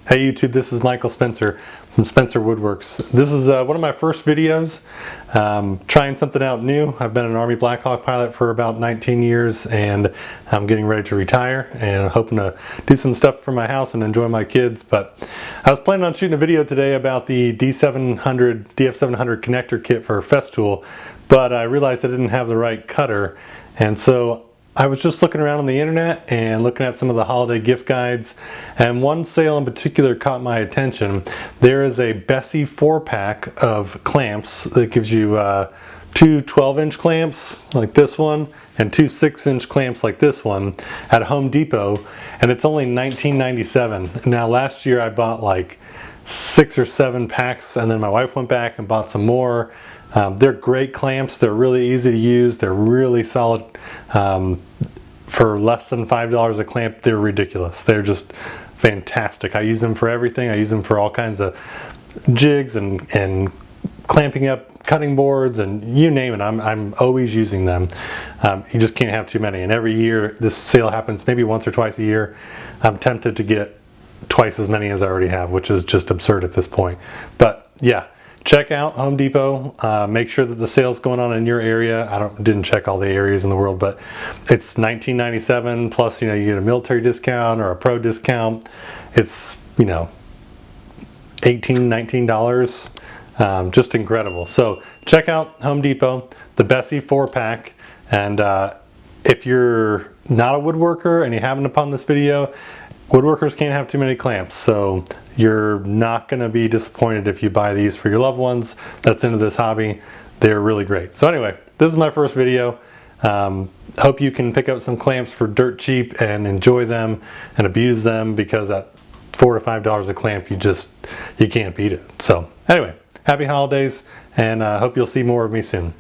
Hey YouTube, this is Michael Spencer from Spencer Woodworks. This is one of my first videos, trying something out new. I've been an Army Black Hawk pilot for about 19 years and I'm getting ready to retire and hoping to do some stuff for my house and enjoy my kids. But I was planning on shooting a video today about the DF700 connector kit for Festool, but I realized I didn't have the right cutter, and so I was just looking around on the internet and looking at some of the holiday gift guides, and one sale in particular caught my attention. There is a Bessey 4-pack of clamps that gives you two 12-inch clamps like this one and two 6-inch clamps like this one at Home Depot, and it's only $19.97. Now last year I bought like 6 or 7 packs, and then my wife went back and bought some more. They're great clamps. They're really easy to use. They're really solid. For less than $5 a clamp, they're ridiculous. They're just fantastic. I use them for everything. I use them for all kinds of jigs and clamping up cutting boards and you name it. I'm always using them. You just can't have too many. And every year this sale happens maybe once or twice a year. I'm tempted to get twice as many as I already have, which is just absurd at this point. But yeah. Check out Home Depot. Make sure that the sale's going on in your area. I didn't check all the areas in the world, but it's $19.97 plus, you get a military discount or a pro discount. It's, $18, $19. Just incredible. So check out Home Depot, the Bessey 4-pack, and if you're not a woodworker and you haven't upon this video, woodworkers can't have too many clamps, so you're not going to be disappointed if you buy these for your loved ones that's into this hobby. They're really great. So anyway, this is my first video. Hope you can pick up some clamps for dirt cheap and enjoy them and abuse them, because at $4 to $5 a clamp, you can't beat it. So anyway, happy holidays, and hope you'll see more of me soon.